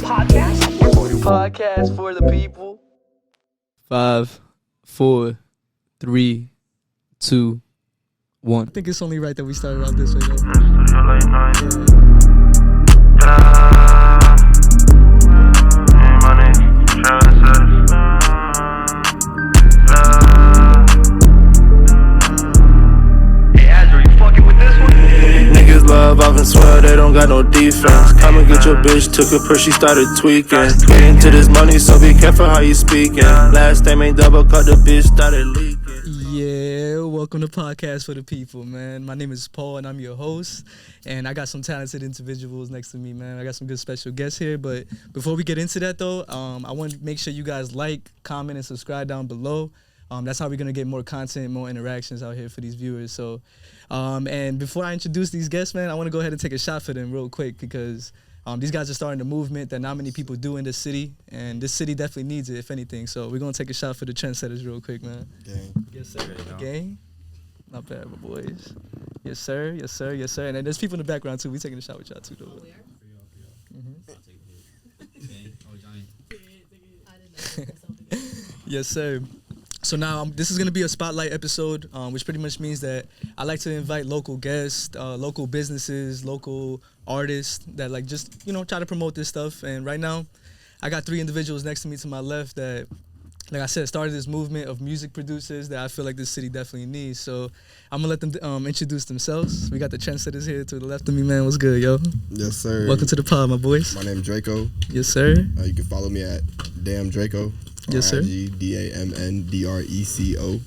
Podcast for the people. 5, 4, 3, 2, 1. I think it's only right that we started out this way, though. Hey, Azrael, you fucking with this one? Niggas love off and swear they don't got no defense. Come and get your bitch, took a push, she started tweaking. Getting to this money, so be careful how you speaking. Last time ain't double cut, the bitch started leaking. Yeah, welcome to Podcast for the People, man. My name is Paul, and I'm your host. And I got some talented individuals next to me, man. I got some good special guests here. But before we get into that, though, I want to make sure you guys like, comment, and subscribe down below. That's how we're going to get more content, more interactions out here for these viewers. So, and before I introduce these guests, man, I want to go ahead and take a shot for them real quick because these guys are starting a movement that not many people do in this city, and this city definitely needs it, if anything. So we're going to take a shot for the Trensettaz real quick, man. Gang. Yes, sir. Gang. Not bad, my boys. Yes, sir. Yes, sir. Yes, sir. And then there's people in the background, too. We taking a shot with y'all, too, though. Yes, sir. So now this is going to be a spotlight episode, which pretty much means that I like to invite local guests, local businesses, local artists that like just, try to promote this stuff. And right now I got 3 individuals next to me to my left that, like I said, started this movement of music producers that I feel like this city definitely needs. So I'm going to let them introduce themselves. We got the Trensettaz here to the left of me, man. What's good, yo? Yes, sir. Welcome to the pod, my boys. My name is Draco. Yes, sir. You can follow me at Damn Draco. Yes, sir. DAMNDRECO.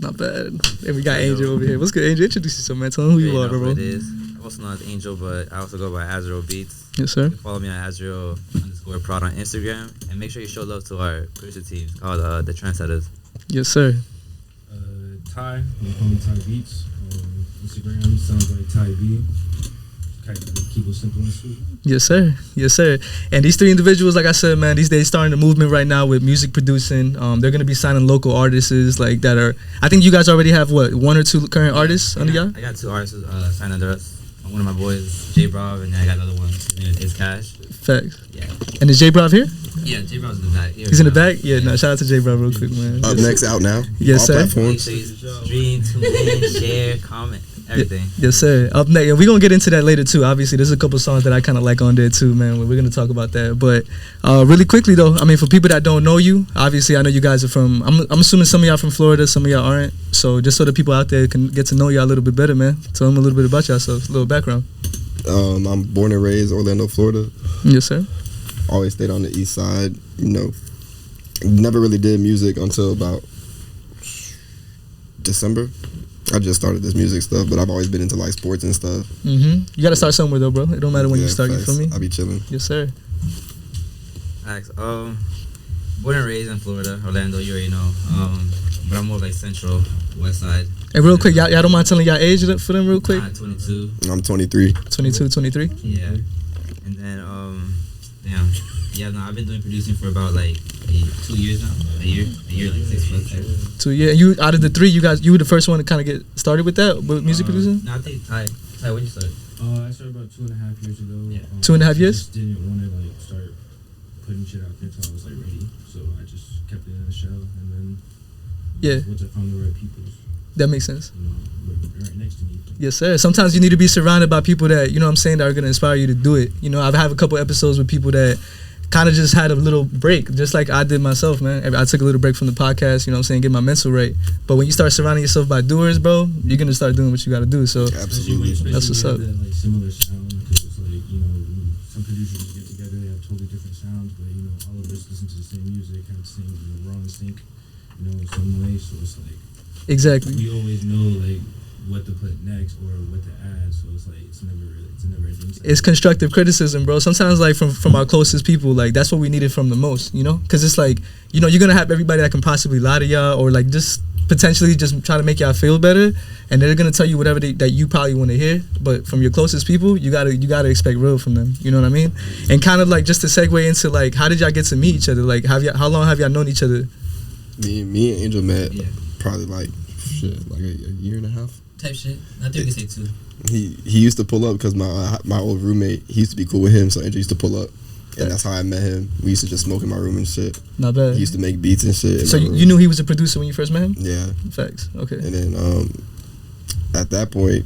Not bad. And we got Angel over here. What's good, Angel? Introduce yourself, man. Tell them who you are, bro. It is. I'm also known as Angel, but I also go by Azrael Beats. Yes, sir. You can follow me at Azrael_prod on Instagram, and make sure you show love to our producer team called the Trensettaz. Yes, sir. Ty, you call me Ty Beats. Instagram sounds like Ty B. Keep it simple and sweet. Yes, sir. Yes, sir. And these 3 individuals, like I said, man, these days starting a movement right now with music producing. They're gonna be signing local artists like that are. I think you guys already have 1 or 2 current artists under y'all. I got 2 artists signed under us. One of my boys, J Brav, and then I got another one. His name is Cash. Facts. Yeah. And is J Brav here? Yeah, J Brav's in the back. He's in the back. Yeah. No. Shout out to J Brav real quick, man. Up next, out now. Yes, All sir. Make platforms. sure you stream, tune in, share, comment, everything. Yes, sir. Up next, and we're gonna get into that later too. Obviously, there's a couple songs that I kind of like on there too, man. We're gonna talk about that. But really quickly though, I mean, for people that don't know you, obviously, I know you guys are from. I'm assuming some of y'all from Florida, some of y'all aren't. So just so the people out there can get to know y'all a little bit better, man. Tell them a little bit about yourselves, a little background. I'm born and raised Orlando, Florida. Yes, sir. Always stayed on the east side. Never really did music until about December. I just started this music stuff, but I've always been into like sports and stuff. You gotta start somewhere though, bro. It don't matter when you start. Facts. You feel me? I be chilling. Yes, sir. Thanks. Born and raised in Florida, Orlando, you already know. But I'm more like central, west side. And real quick, y'all don't mind telling y'all age for them real quick? 22. I'm 23. 22, 23? Yeah. And then, I've been doing producing for about like 2 years now. A year, like 6 months. 2 years. And you, out of the 3, you were the first one to kind of get started with that, with music producing? No, I think Ty, when you started? I started about 2.5 years ago. Yeah. 2.5 years? I just didn't want to start putting shit out there until I was ready. So I just kept it in the shell, and then once I found the right people, that makes sense. Right next to me. Yes, sir. Sometimes you need to be surrounded by people that, that are going to inspire you to do it. I've had a couple episodes with people that kind of just had a little break, just like I did myself, man. I took a little break from the podcast, get my mental right. But when you start surrounding yourself by doers, bro, you're going to start doing what you got to do. So Absolutely. That's what's up. That, similar sound, because it's some producers get together, they have totally different sounds, but all of us listen to the same music, have the same, we're on the sync, in some way. So it's exactly. We always know what to put next or what to add. So it's never ending. It's constructive criticism, bro. Sometimes from our closest people, that's what we needed from the most, because it's you're gonna have everybody that can possibly lie to y'all or just potentially just try to make y'all feel better, and they're gonna tell you whatever that you probably want to hear. But from your closest people, you gotta expect real from them. You know what I mean? And kind of just to segue into how did y'all get to meet each other? How long have y'all known each other? Me and Angel met probably a year and a half. Type shit. I think we say 2. He used to pull up because my old roommate, he used to be cool with him, so Andrew used to pull up. And that's how I met him. We used to just smoke in my room and shit. Not bad. He used to make beats and shit. So you knew he was a producer when you first met him? Yeah. Facts. Okay. And then at that point,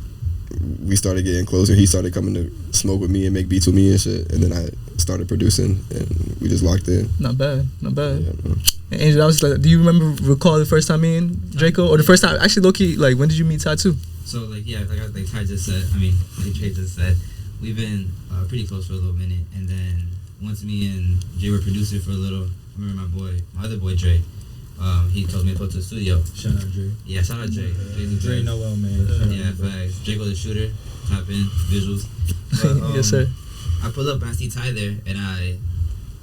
we started getting closer. He started coming to smoke with me and make beats with me and shit. And then I started producing, and we just locked in. Not bad. Not bad. Yeah, man. And Angel, I was like, do you recall the first time me and Draco, or the first time actually, low key, like when did you meet Ty too? So like Ty just said, like Trey just said, we've been pretty close for a little minute, and then once me and Jay were producing for a little, I remember my other boy Dre, he told me to go to the studio. Shout out Dre. Yeah, shout out Dre. Dre Noel, man. Shout out Yeah, bro. facts. Draco the shooter, tap in, visuals. But, Yes, sir. I pulled up and I see Ty there, and I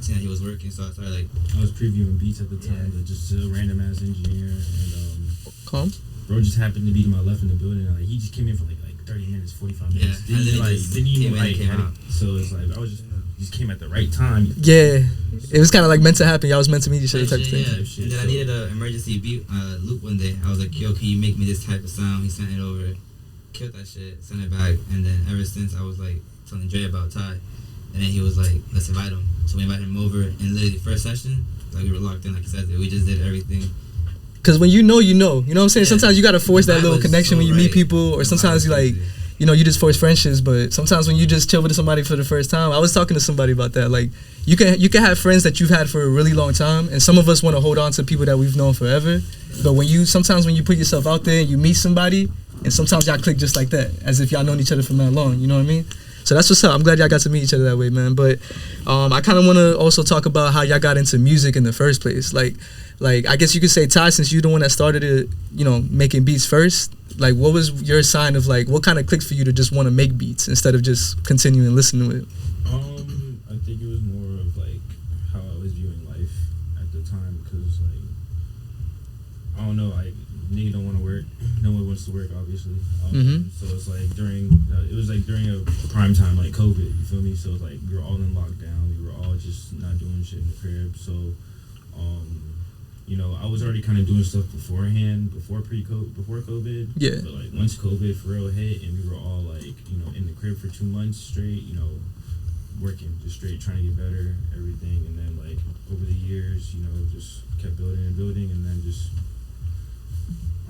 seen that he was working, so I started like, I was previewing beats at the time, but just a random ass engineer, and Calm. bro just happened to be to my left in the building. And, like he just came in for like 30 minutes, 45 minutes. Yeah, I literally just didn't even came in and like came had out. it. So it's like I was just came at the right time. Yeah. It was kind of like meant to happen. Y'all was meant to meet each other Type type of thing. yeah. Shit, And then I so- needed an emergency beat loop one day. I was like, yo, can you make me this type of sound? He sent it over, killed that shit, sent it back, and then ever since I was like telling Dre about Ty, and then he was like, let's invite him. So we invited him over, and literally first session, like we were locked in, like I said, we just did everything. Because when you know, you know. You know what I'm saying? Yeah. Sometimes you got to force The that vibe little was connection so when you meet right. people, or The sometimes vibe you was like, crazy. you know, you just force friendships. But sometimes when you just chill with somebody for the first time, I was talking to somebody about that. Like, you can have friends that you've had for a really long time, and some of us want to hold on to people that we've known forever. But sometimes when you put yourself out there and you meet somebody, and sometimes y'all click just like that, as if y'all known each other for that long. You know what I mean? So that's what's up. I'm glad y'all got to meet each other that way, man. But I kind of want to also talk about how y'all got into music in the first place. Like I guess you could say, Ty, since you're the one that started it, you know, making beats first. Like, what was your sign of like what kind of clicked for you to just want to make beats instead of just continuing listening to it? I think it was more of like how I was viewing life at the time, because like I don't know, like nigga don't want to work, no one wants to work, obviously. So it's like during a prime time like COVID, you feel me? So it's like we were all in lockdown, we were all just not doing shit in the crib. So you know, I was already kind of doing stuff beforehand, before COVID. Yeah. But like once COVID for real hit, and we were all like, you know, in the crib for 2 months straight, you know, working just straight, trying to get better, everything. And then like over the years, you know, just kept building, and then just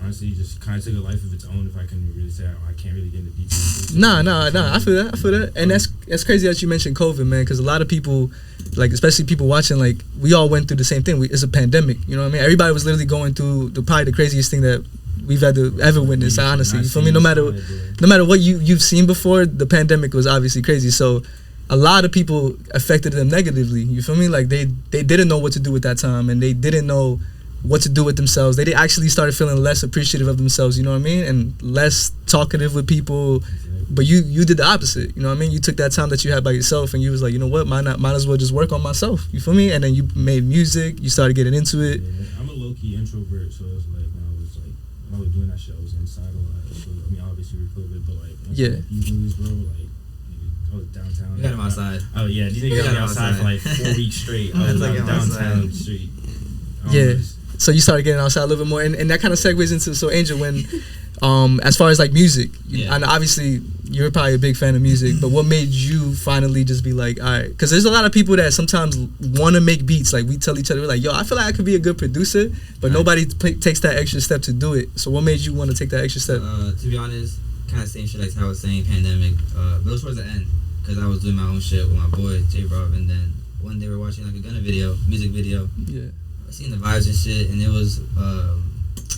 honestly just kind of took a life of its own, if I can really say. I can't really get into details. Nah. I feel that. And that's crazy that you mentioned COVID, man, because a lot of people, like especially people watching, like we all went through the same thing. It's a pandemic, you know what I mean? Everybody was literally going through probably the craziest thing that we've had to ever witness, honestly. You feel me? No matter what you've seen before, the pandemic was obviously crazy. So a lot of people affected them negatively. You feel me? Like they didn't know what to do with that time, and they didn't know what to do with themselves. They actually started feeling less appreciative of themselves, you know what I mean? And less talkative with people. But you did the opposite, you know what I mean? You took that time that you had by yourself, and you was like, you know what, might as well just work on myself, you feel me? And then you made music, you started getting into it. Yeah, I'm a low-key introvert, so it's like when I was doing that shit, I was inside a lot. So I mean, obviously with COVID, but like once Yeah. evenings, bro, like I was downtown. We got him outside. Oh yeah, these niggas got me outside for like 4 weeks straight. I was Like like him downtown outside. street. Yeah. So you started getting outside a little bit more, and that kind of segues into, so Angel, when as far as like music, Yeah. and obviously you're probably a big fan of music, but what made you finally just be like, all right, because there's a lot of people that sometimes want to make beats. Like we tell each other, we're like, yo, I feel like I could be a good producer, but Right. nobody takes that extra step to do it. So what made you want to take that extra step? To be honest, kind of same shit like how I was saying, pandemic. But it was towards the end, because I was doing my own shit with my boy J Rob, and then one day we were watching like a Gunna music video. Yeah. I seen the vibes and shit, and it was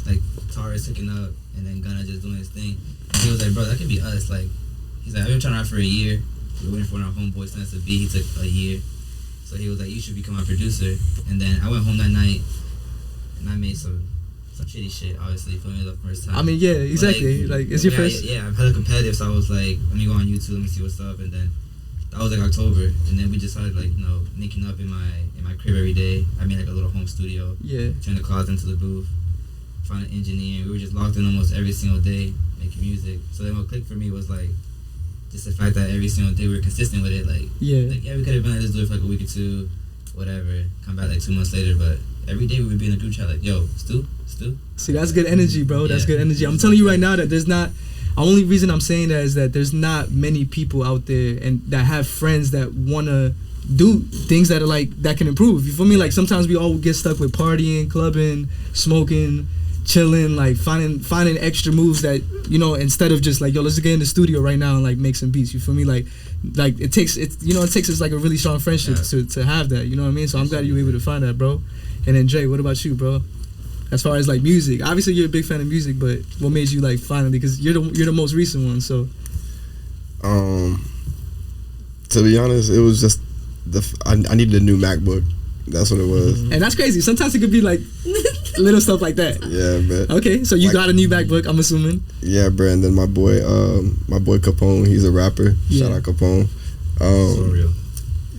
like Taurus hooking up, and then Gunna just doing his thing. And he was like, bro, that could be us. Like, he's like, I've been trying to rap for a year. We were waiting for our homeboy sent us a beat. He took a year, so he was like, you should become a producer. And then I went home that night, and I made some shitty shit. Obviously, for me the first time. I mean, yeah, But, exactly. Like, it's your first. Yeah, I'm hella competitive, so I was like, let me go on YouTube, let me see what's up, and then that was like October, and then we just started like, you know, linking up in my crib every day. I made like a little home studio. Yeah. Turned the closet into the booth. Found an engineer. We were just locked in almost every single day making music. So then what clicked for me was like just the fact that every single day we were consistent with it. Like Yeah. we could have been like, let's do it for like a week or two, whatever. Come back like 2 months later, but every day we would be in a group chat like, yo, Stu. See, that's good energy, bro. That's Yeah. good energy. I'm telling you right now that there's not. Only reason I'm saying that is that there's not many people out there and that have friends that wanna do things that are like that can improve. You feel me? Like sometimes we all get stuck with partying, clubbing, smoking, chilling, like finding extra moves that, you know, instead of just like, yo, let's get in the studio right now and like make some beats. You feel me? Like it takes us like a really strong friendship to have that. You know what I mean? So I'm glad you were able to find that, bro. And then Jay, what about you, bro? As far as like music, obviously you're a big fan of music, but what made you like finally? Because you're the most recent one. So, to be honest, it was just I needed a new MacBook. That's what it was. And that's crazy. Sometimes it could be like little stuff like that. Yeah, man. Okay, so you got a new MacBook, I'm assuming. Yeah, bro. And then my boy Capone, he's a rapper. Yeah. Shout out Capone. So real.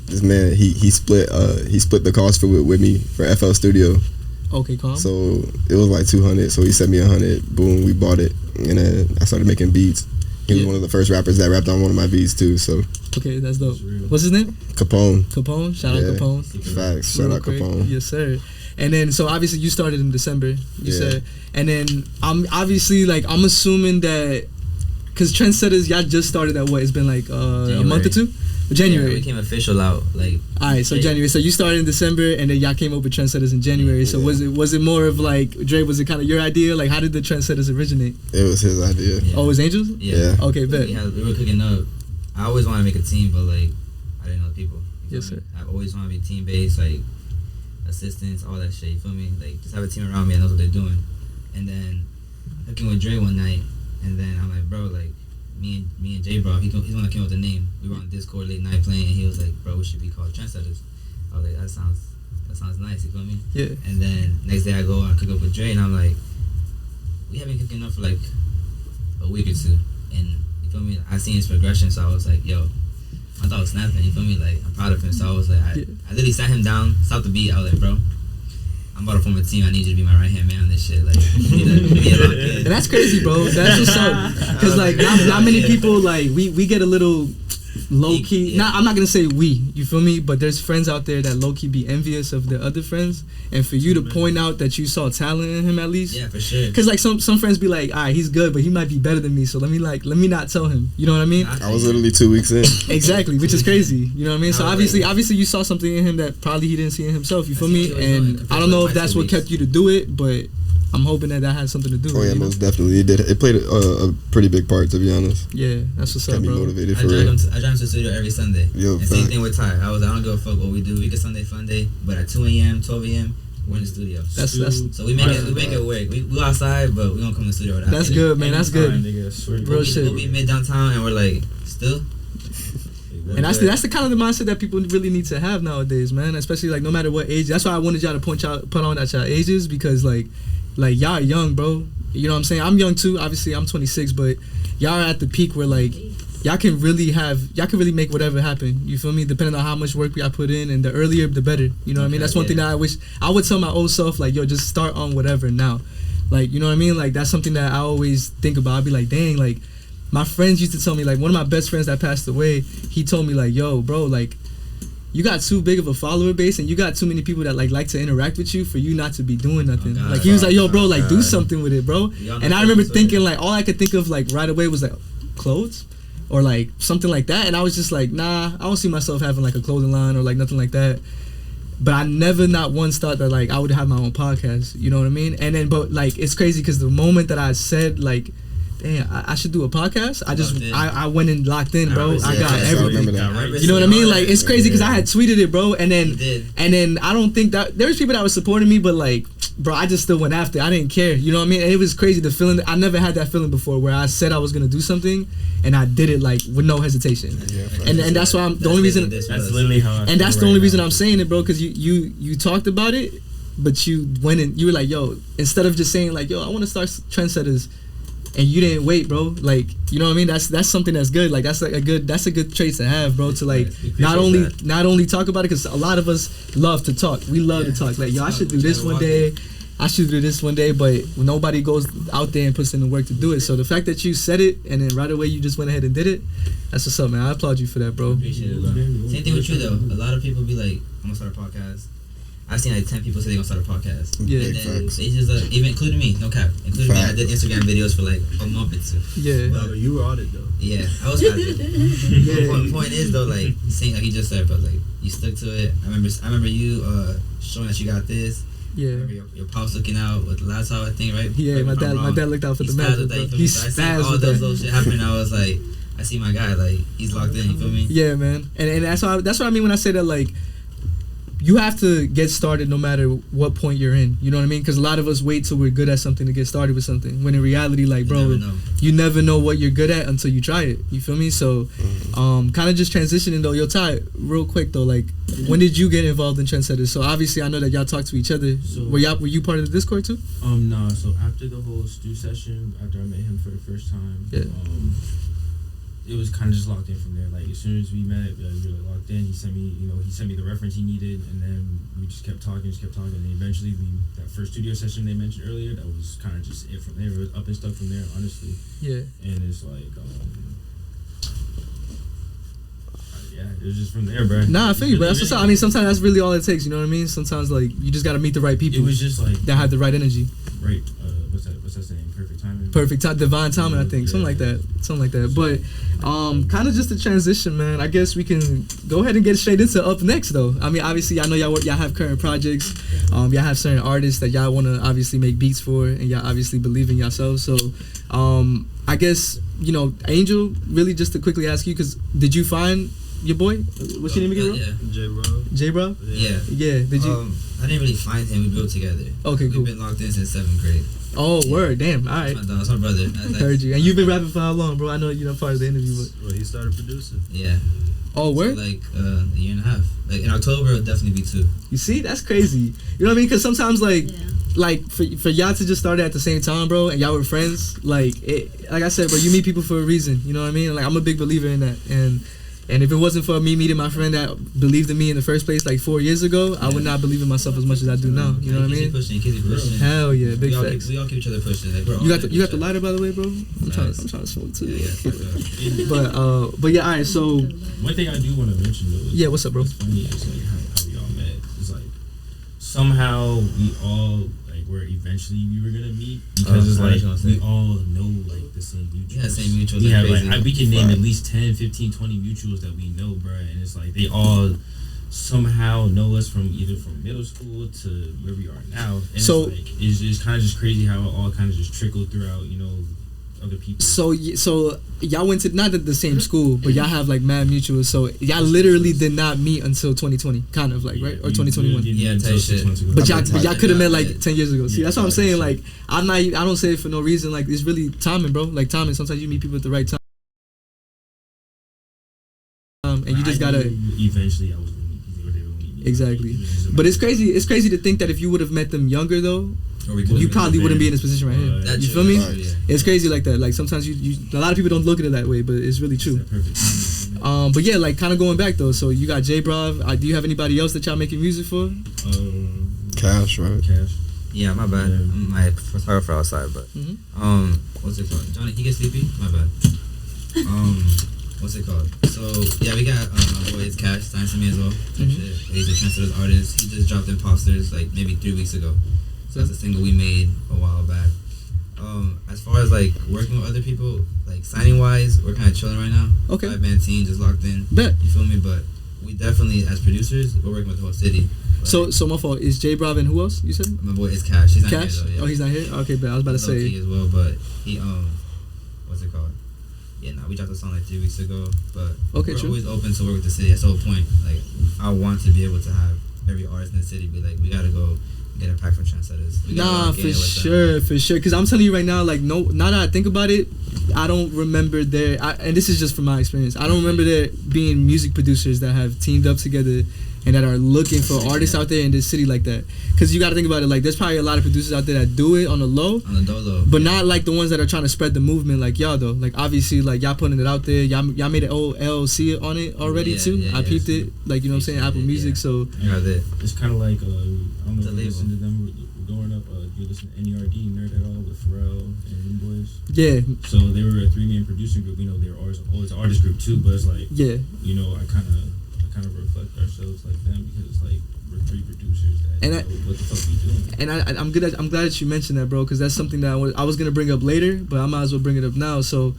This man, he split the cost with me for FL Studio. Okay, calm. So it was like 200. So he sent me 100. Boom, we bought it, and then I started making beats. He was one of the first rappers that rapped on one of my beats too. So okay, that's dope. What's his name? Capone. Capone. Shout out Capone. Facts. Shout out Capone. Yes, sir. And then so obviously you started in December. You said, and then I'm assuming that because Trensettaz, y'all just started at what? It's been like a month or two. January. Yeah, we came official out like. Alright, so January. So you started in December, and then y'all came up with Trensettaz in January. So was it more of like Dre? Was it kind of your idea? Like, how did the Trensettaz originate? It was his idea. Yeah. Oh, it was Angels? Yeah. Okay, bet. We were cooking up. I always wanted to make a team, but like I didn't know the people. Yes, sir. I always want to be team based, like assistants, all that shit. You feel me? Like just have a team around me that knows what they're doing. And then cooking with Dre one night, and then I'm like, bro, like. Me and Jay, bro, he's the one that came up with the name. We were on Discord late night playing, and he was like, bro, we should be called Trensettaz. I was like, that sounds nice, you feel me? Yeah. And then next day I go, I cook up with Dre, and I'm like, we haven't cooking up for like a week or two. And you feel me? I seen his progression, so I was like, yo, I thought it was snapping, you feel me? Like, I'm proud of him, so I was like, I literally sat him down, stopped the beat, I was like, bro, I'm about to form a team. I need you to be my right hand man on this shit. Like, and that's crazy, bro. That's what's up. Because like, not many people like we get a little low key. Yeah. I'm not gonna say we. You feel me? But there's friends out there that low key be envious of their other friends, and for you to point out that you saw talent in him at least. Yeah, for sure. Because like some friends be like, alright, he's good, but he might be better than me. So let me not tell him. You know what I mean? I was literally 2 weeks in. Exactly, which is crazy. You know what I mean? So obviously you saw something in him that probably he didn't see in himself. You feel me? And I don't know if that's what kept you to do it, but I'm hoping that has something to do with it. Oh yeah, most definitely. It did. It played a pretty big part, to be honest. Yeah, that's what's up, bro. Kept me motivated I for drive real. him to the studio every Sunday. Yo, and same thing with Ty. I don't give a fuck what we do. We get Sunday fun day, but at 2 a.m., 12 a.m., we're in the studio. That's so we make it work. We go outside, but we don't come to the studio without. That's good, man. That's good. Real shit. We'll be mid downtown, and we're like still. And that's the kind of the mindset that people really need to have nowadays, man. Especially like no matter what age. That's why I wanted y'all to put on at y'all ages, because like y'all are young, bro. You know what I'm saying? I'm young too. Obviously, I'm 26, but y'all are at the peak where like y'all can really make whatever happen. You feel me? Depending on how much work y'all put in, and the earlier the better. You know what I mean? That's one thing that I wish I would tell my old self, like, yo, just start on whatever now. Like, you know what I mean? Like, that's something that I always think about. I'd be like, dang, like my friends used to tell me, like one of my best friends that passed away, he told me like, yo, bro, like you got too big of a follower base, and you got too many people that like to interact with you for you not to be doing nothing. Like he was like, yo, bro, like do something with it, bro. And I remember thinking like all I could think of like right away was like clothes or like something like that, and I was just like, nah, I don't see myself having like a clothing line or like nothing like that. But I never not once thought that like I would have my own podcast. You know what I mean? And then but like it's crazy because the moment that I said like, damn, I should do a podcast, I went and locked in, bro. I got everything. You know what I mean? Like it's crazy because I had tweeted it, bro, and then I don't think that there was people that were supporting me, but like, bro, I just still went after. I didn't care. You know what I mean? And it was crazy the feeling. I never had that feeling before where I said I was gonna do something and I did it like with no hesitation. And that's why I'm the only reason. That's literally how. And that's the only reason I'm saying it, bro, because you talked about it, but you went and you were like, yo, instead of just saying like, yo, I want to start Trensettaz. And you didn't wait, bro. Like, you know what I mean? That's something that's good. Like that's a good trait to have, bro. To like not only talk about it, because a lot of us love to talk. We love to talk. Like, yo, I should do this one day. I should do this one day, but nobody goes out there and puts in the work to do it. So the fact that you said it and then right away you just went ahead and did it, that's what's up, man. I applaud you for that, bro. Appreciate it, bro. Same thing with you though. A lot of people be like, I'm gonna start a podcast. I've seen like 10 people say they're gonna start a podcast. Yeah. And then Facts. they just even including me, no cap, including me. I Fact. did Instagram videos for like a month or two. Yeah. No, but you were on it though. Yeah, I was passive. Yeah. Point is though, like saying like he just said, but like you stuck to it. I remember you showing that you got this. I Yeah. remember your pops looking out with the laptop, I think, right? Yeah, Correct me my if I'm dad wrong. looked out for He the spazzed magic, with that, bro. you feel He me? So I seen spazzed all with those that. little shit happening. I was like, I see my guy, like he's locked in. You feel me? Yeah, man, and that's what I mean when I say that, like, you have to get started no matter what point you're in. You know what I mean? Because a lot of us wait till we're good at something to get started with something. When in reality, like, bro, you never know what you're good at until you try it. You feel me? So, kind of just transitioning though. Yo, Ty, real quick though, like, when did you get involved in Trensettaz? So obviously, I know that y'all talk to each other. So- were you part of the Discord too? No. So after the whole Stu session, after I met him for the first time, Yeah. it was kind of just locked in from there. Like as soon as we met, we were like locked in. He sent me the reference he needed, and then we just kept talking, and eventually that first studio session they mentioned earlier, that was kind of just it from there. It was up and stuck from there, honestly. Yeah. And it's like, yeah, it was just from there, bro. Nah, I feel you, bro. That's what's up. I mean, sometimes that's really all it takes. You know what I mean? Sometimes like you just gotta meet the right people It was just like that have the right energy. right. What's that saying? Perfect timing. Perfect time, divine timing, I think, Yeah. something like that. But kind of just a transition, man. I guess we can go ahead and get straight into up next, though. I mean, obviously, I know y'all have current projects. Y'all have certain artists that y'all want to obviously make beats for, and y'all obviously believe in yourselves. So, I guess Angel, really just to quickly ask you, because did you find your boy? What's your name again, bro? Yeah. J, bro. Yeah. Yeah. Did you? I didn't really find him. We built together. Okay, cool. We've been locked in since 7th grade. Oh, word, damn. All right. That's my brother. Heard you. And you've been rapping for how long, bro? I know you're not part of the interview, but. Well, he started producing. Yeah. Oh, word? So like a year and a half. Like in October, it'll definitely be 2. You see, that's crazy. You know what I mean? Because sometimes, like for y'all to just start at the same time, bro, and y'all were friends, like I said, bro, you meet people for a reason. You know what I mean? Like I'm a big believer in that, and if it wasn't for me meeting my friend that believed in me in the first place like 4 years ago, I would not believe in myself as much as I do now. You know what I mean? Keep pushing. Hell yeah, big we all facts. we all keep each other pushing. Like, You got the lighter, by the way, bro. I'm trying to smoke too. Yeah. But yeah, all right. So One thing I do want to mention though. yeah, what's up, bro? What's funny is like how we all met. It's like somehow we all like were eventually we were gonna meet because it's like we all know like the same mutuals. Yeah, same mutuals. We have crazy. like we can name at least 10, 15, 20 mutuals that we know, bro, and it's like they all somehow know us from either from middle school to where we are now. And So- it's like it's just kind of just crazy how it all kind of just trickled throughout, other people. So y'all went to not the same school, but y'all have like mad mutuals. So y'all literally did not meet until 2020, kind of like, right, or 2021. Yeah, type shit. But y'all could have met like 10 years ago. See, Yeah, that's what I'm saying. right. Like I don't say it for no reason. Like it's really timing, bro. Like timing. Sometimes you meet people at the right time, and you just gotta. Eventually, I was gonna meet people. They were gonna meet me. Exactly. It was just a But it's matter of- crazy. It's crazy to think that if you would have met them younger though, Or we could've you been probably wouldn't be in this position right here. That You true, feel me? that's true, yeah. It's crazy like that. Like sometimes you a lot of people don't look at it that way, but it's really true. That perfect timing. But yeah, like kind of going back though. So you got J Brav. Do you have anybody else that y'all making music for? Cash, right? Cash. Yeah, my bad. Yeah. I'm my photographer outside, but what's it called? Johnny, he gets sleepy. My bad. What's it called? So yeah, we got my boy is Cash signed to me as well. Type shit. He's a Trensettaz artist. He just dropped Imposters like maybe 3 weeks ago. So that's a single we made a while back. As far as like working with other people, like signing wise, we're kind of chilling right now. Okay. 5-man team just locked in. Bet. You feel me? But we definitely, as producers, we're working with the whole city. Like, So my fault. Is J Brav and who else? You said my boy is Cash. He's not Cash. here though. Yeah. Oh, he's not here. Okay, but I was about to Low-key say. as well, but he what's it called? Yeah, we dropped a song like 3 weeks ago, but Okay, we're true. always open to work with the city. That's the whole point. Like I want to be able to have every artist in the city be like, we gotta go get a pack from Trensettaz. We gotta Nah, lock in for with them. sure. Because I'm telling you right now, like now that I think about it, I don't remember and this is just from my experience. I don't remember there being music producers that have teamed up together and that are looking for artists out there in this city like that. Because you got to think about it, like there's probably a lot of producers out there that do it on the low, On the dolo. but not like the ones that are trying to spread the movement like y'all though. Like obviously, like y'all putting it out there. Y'all made an old LLC on it already Yeah, too. yeah, I yeah. peeped it. Like you know what I'm saying, Apple Yeah. Music. So I got it. It's kind of like I don't know It's a if you listen to label. them growing up. You listen to NERD, Nerd at All with Pharrell and them boys. yeah, So they were a 3-man producing group. They were always an artist group too. But it's like yeah. I kind of reflect ourselves like them because it's like we're 3 producers that And what the fuck we doing? And I'm good. I'm glad that you mentioned that, bro, because that's something that I was gonna bring up later, but I might as well bring it up now. So,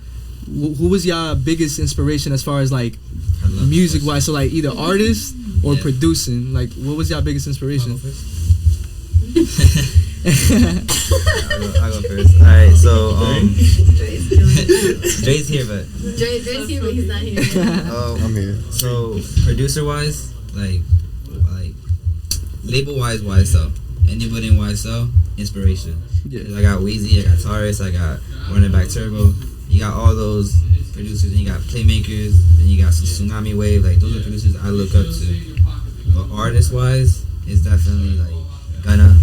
who was your biggest inspiration as far as like music wise? So like either artist or producing. Like, what was your biggest inspiration? I'll go first. All right, so Dre's here, but Dre's here, but he's not here. I'm here. So producer wise, like label wise, YSL. Anybody in YSL, inspiration. Yeah. 'Cause I got Weezy, I got Taurus, I got Running Back Turbo. You got all those producers, and you got Playmakers, and you got Tsunami Wave. Like those are producers I look up to. But artist wise, it's definitely like Gunna,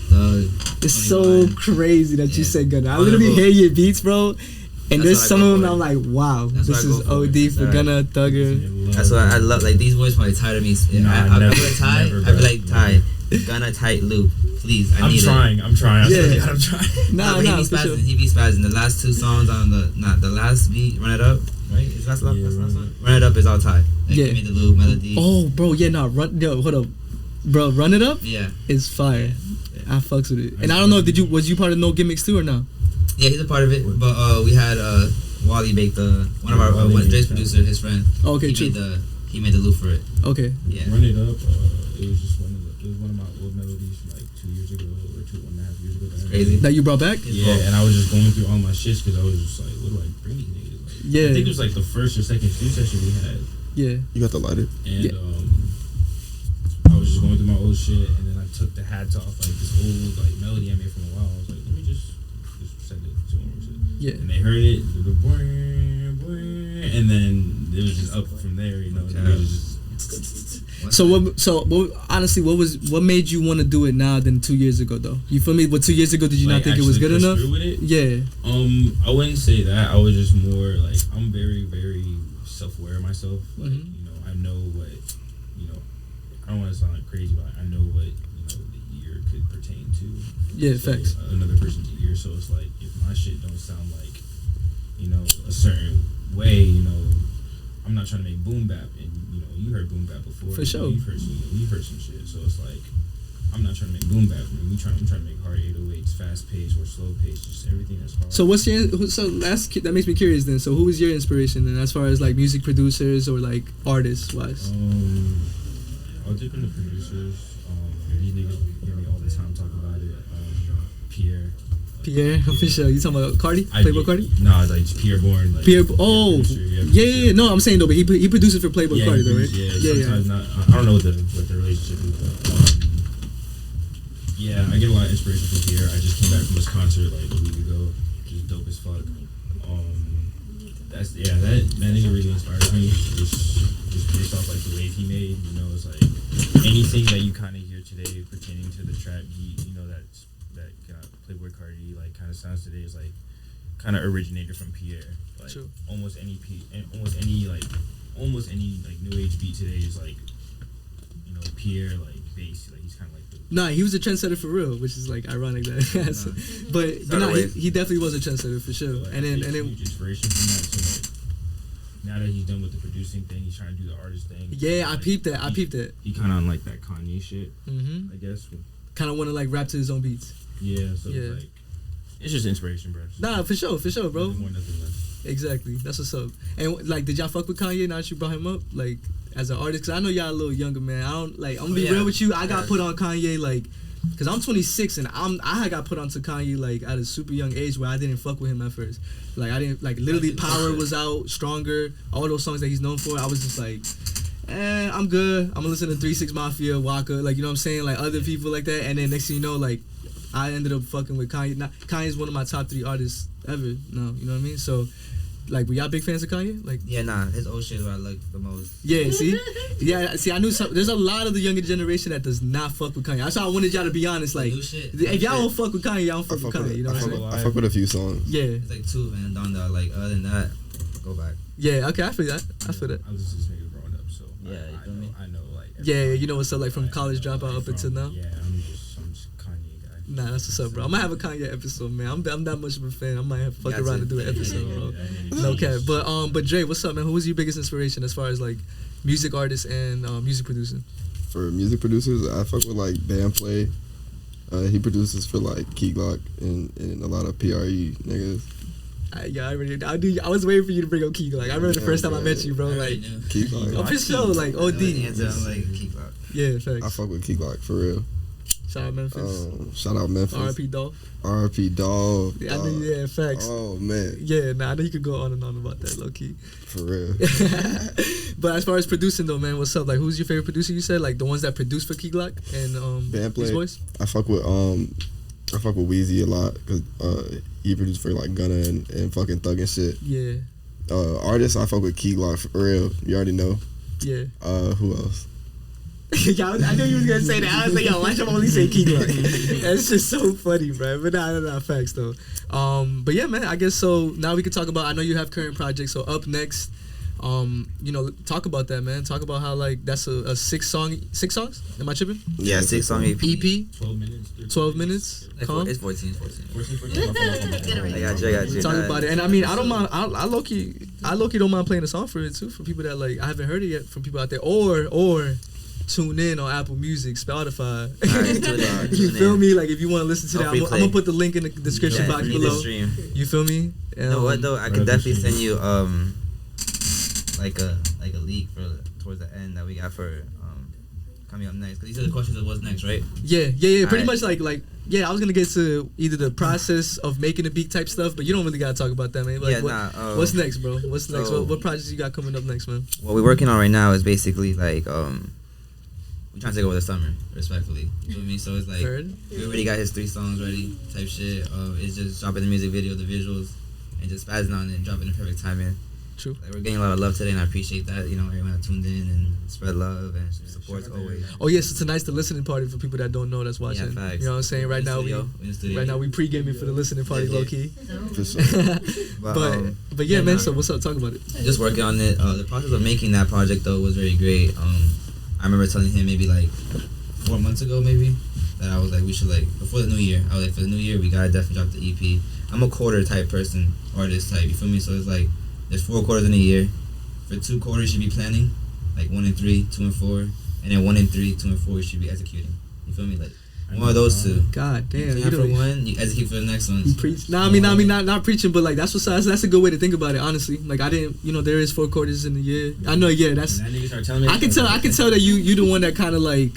Thug. It's so 21. crazy that you Yeah. said Gunna. I literally hear your beats, bro. And there's That's some what I of go them for. I'm like, wow, That's this what I is go for. OD for Alright. Gunna, Thugger. That's what I love. Like these boys probably tired of me. Nah, I'd never, be like Ty. never, I'd bro. be like Ty. Gunna tight loop, please. I I'm need trying. I'm trying. I swear to Yeah. God, I'm trying. it. Nah, but he be for spazzing. sure. He be spazzing. The last two songs on the last beat, Run It Up. Right? Is that last Yeah, song? Run It Up is all Ty. Like, Yeah. Give me the loop melody. Oh, bro, yeah, nah, hold up, bro, Run It Up Yeah. is fire. Yeah. I fucks with it. And I don't know, was you part of No Gimmicks too or no? Yeah, he's a part of it. But we had Wally baked one of our Wally Dre's baked producer, his friend. Oh, okay, true. He made the loop for it. Okay. Yeah. Run It Up. It was just one of my old melodies from like 2 years ago or 1.5 years ago. Crazy. That you brought back? Yeah, and I was just going through all my shits because I was just like, what do I bring these niggas? Like, Yeah. I think it was like the first or second studio session we had, Yeah. You got the lighter? and Yeah. I was just going through my old shit, and then I took the hats off like this old like melody I made from a while. I was like, let me just send it to them. Yeah. And they heard it, they go, boing, boing, and then it was just up from there, you know. And it was just, So what honestly, what made you want to do it now than 2 years ago though? You feel me? What 2 years ago did you like, not think it was actually good push enough? through with it. Yeah. I wouldn't say that. I was just more like, I'm very, very self-aware of myself. Like, Mhm. you know, I know what, you know, I don't want to sound like crazy, but I know what, you know, the ear could pertain to. Yeah, So, facts. Another person's ear. So it's like, if my shit don't sound like, you know, a certain way, you know, I'm not trying to make boom bap, and you know, you heard boom bap before. For you sure. know, you've heard some shit. So it's like, I'm not trying to make boom bap. I'm trying to make hard 808s, fast paced or slow paced, just everything that's hard. So that makes me curious then. So who was your inspiration then, as far as like music producers or like artists wise? I'll dip into producers. These niggas hear me all the time talk about it. Pierre. For sure. You talking about Cardi? Playboy Cardi? Nah, like Pierre Bourne. Like, Pierre. Oh, producer, yeah. No, I'm saying though, but he produces for Playboy Cardi though, right? Yeah, sometimes not. I don't know what the relationship is, but yeah, I get a lot of inspiration from Pierre. I just came back from this concert like a week ago, just dope as fuck. That nigga really inspires me. Just based off like the wave he made, you know, it's like anything that you kind of hear today pertaining to the trap beat, you know, that Playboy Cardi like kind of sounds today is like kind of originated from Pierre. Like True. almost any new age beat today is like, you know, Pierre like bass, like he's kind of like the Nah, he was a trendsetter for real, which is like ironic that. But no, he definitely was a trendsetter for sure. like, And then huge inspiration from that. So like, now that he's done with the producing thing, he's trying to do the artist thing. yeah, I Like, peeped that. He kind of on like that Kanye shit, Mm-hmm. I guess. Kind of want to like rap to his own beats. Yeah, so Yeah. it's like it's just inspiration, bro. Nah, for sure, bro. Nothing more, nothing less. Exactly. That's what's up. And like, did y'all fuck with Kanye now that you brought him up, like as an artist? Cause I know y'all a little younger, man. I don't like. I'm gonna be yeah. real with you. I got Yeah. put on Kanye like, cause I'm 26 and I got put onto Kanye like at a super young age where I didn't fuck with him at first. Like I didn't like literally Power was out, Stronger, all those songs that he's known for. I was just like, I'm good. I'm gonna listen to 3 6 Mafia, Waka, like you know what I'm saying, like other people like that. And then next thing you know, like I ended up fucking with Kanye. Now, Kanye's one of my top 3 artists ever. No, you know what I mean? So. Like, were y'all big fans of Kanye? Like, Yeah, nah, his old shit is what I like the most. yeah, see, I knew there's a lot of the younger generation that does not fuck with Kanye. That's why I wanted y'all to be honest. Like, New shit. if y'all don't fuck with Kanye, y'all don't I fuck with fuck Kanye. You know what I'm saying? I fuck with a few songs. Yeah, It's like 2 and Donda. Like other than that, go back. yeah. Okay, I feel that. I feel that. I was just nigga growing up, so Yeah, you I feel me? know like Yeah, you know what's up, like from college dropout up until now. Yeah, I'm just Kanye guy. Nah, that's what's up, bro. I might have a Kanye episode, man. I'm that much of a fan. I might have to fuck Got around to. and do an episode, bro. Yeah, No cap. But Dre, what's up, man? Who was your biggest inspiration as far as like music artist and music producing? for music producers, I fuck with like Bandplay. He produces for like Key Glock and a lot of PRE niggas. I was waiting for you to bring up Key Glock. I remember the first time I met you, bro. Like Key Glock. I'm for sure, like OD. Like Key Glock. Yeah, facts. I fuck with Key Glock for real. Shout out Memphis. Shout out Memphis. R.I.P. Dolph. R.I.P. Dolph. Yeah, I know. Yeah, facts. Oh man. Yeah, I know you could go on and on about that, low key. For real. But as far as producing though, man, what's up? Like, who's your favorite producer? You said like the ones that produce for Key Glock and Bandplay. Beast Boys. I fuck with Weezy a lot because he produced for like Gunna and fucking Thug and shit. Yeah. Artists, I fuck with Key Glock for real. You already know. Yeah. Who else? Yeah, I knew you was gonna say that. I was like, yo, why should I only say Key Glock? That's just so funny, bro. But nah, facts though. But yeah, man, I guess so. Now we can talk about. I know you have current projects. So up next, talk about that, man. Talk about how like that's a 6 songs. Am I tripping? Yeah, 6-song EP. 12 minutes. 12 minutes. Calm. It's 14. Get it right. I got you. Talk about it. And I mean, I don't mind. I low key don't mind playing a song for it too. For people that like I haven't heard it yet. From people out there, or tune in on Apple Music, Spotify. Alright, you feel me? Like if you want to listen to that, I'm gonna put the link in the description box below. Stream. You feel me? You know what though? I could definitely send you like a leak for towards the end that we got for coming up next. Cause these are the questions of what's next, right? Yeah. Pretty much like I was gonna get to either the process of making a beat type stuff, but you don't really gotta talk about that, man. Like, what's next, bro? What's next? What projects you got coming up next, man? What we're working on right now is basically like we're trying to take over the summer, respectfully. You feel me? So it's like we already got his 3 songs ready, type shit. It's just dropping the music video, the visuals, and just spazzing on it and dropping the perfect time in. True. Like we're getting a lot of love today, and I appreciate that. You know, everyone that tuned in and spread love and support always. Oh yes, so tonight's the listening party for people that don't know that's watching. Yeah, facts. You know what I'm saying? Right now we pre-gaming for the listening party, low key. For sure. But yeah, man. So what's up? Talk about it. Just working on it. The process of making that project though was very great. I remember telling him maybe like 4 months ago, maybe that I was like, we should like before the new year. I was like, for the new year, we gotta definitely drop the EP. I'm a quarter type person, artist type. You feel me? So it's like there's 4 quarters in a year. For 2 quarters, you should be planning, like 1 and 3, 2 and 4, and then 1 and 3, 2 and 4, you should be executing. You feel me? Like one of those 2. God damn. You for one, you execute for the next one. You preach. Nah, I mean, not preaching, but like that's a good way to think about it. Honestly, like I didn't, there is 4 quarters in a year. I know, yeah. That's. I can tell that you the one that kind of like.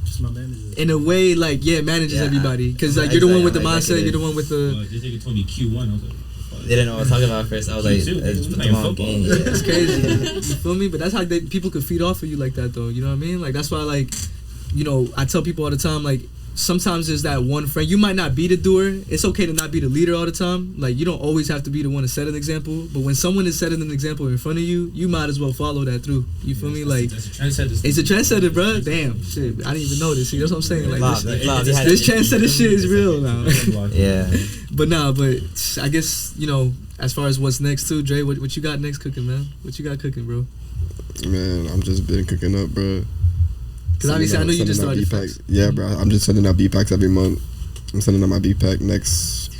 Just my manager. In a way, like manages everybody, because like you're the one with the mindset. You're the one with the. This nigga told me Q1. I was like. They didn't know what I was talking about first. I was like, it's crazy. You feel me? But that's how people could feed off of you like that, though. You know what I mean? Like that's why, like, I tell people all the time, like, sometimes there's that one friend. You might not be the doer. It's okay to not be the leader all the time. Like you don't always have to be the one to set an example. But when someone is setting an example in front of you, you might as well follow that through. You feel me? Like it's a trendsetter. It's a trendsetter, bro. Damn, shit. I didn't even know this. See, that's what I'm saying. Like this trendsetter shit is real now. Yeah. But I guess as far as what's next too, Dre. What you got next cooking, man? What you got cooking, bro? Man, I'm just been cooking up, bro. Because obviously I know you just started. Yeah, bro. I'm just sending out beat packs every month. I'm sending out my beat pack next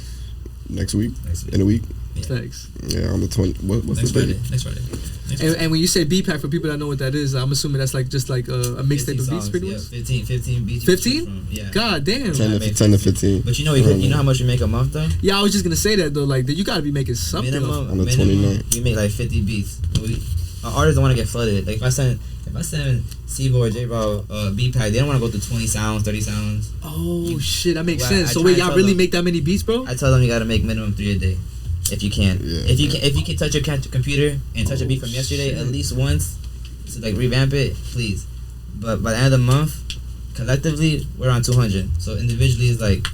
week. In a week. Thanks. Yeah, on the 20. What's the date? Next Friday. And when you say beat pack, for people that know what that is, I'm assuming that's like just like a mixtape of beats, pretty much. 15 beats. 15? Yeah. God damn. 10 to 15. But you know how much you make a month though? Yeah, I was just gonna say that though. Like you gotta be making something. Minimum, on the 29th. We make like 50 beats. Artists don't want to get flooded. Like if I send Sibo or J-Bro beat pack, they don't want to go through 20 sounds, 30 sounds. Oh shit, that makes sense. So wait, y'all really make that many beats, bro? I tell them you gotta make minimum 3 a day, if you can. Yeah. If you can touch your computer and touch a beat from yesterday at least once, to like revamp it, please. But by the end of the month, collectively we're on 200. So individually it's like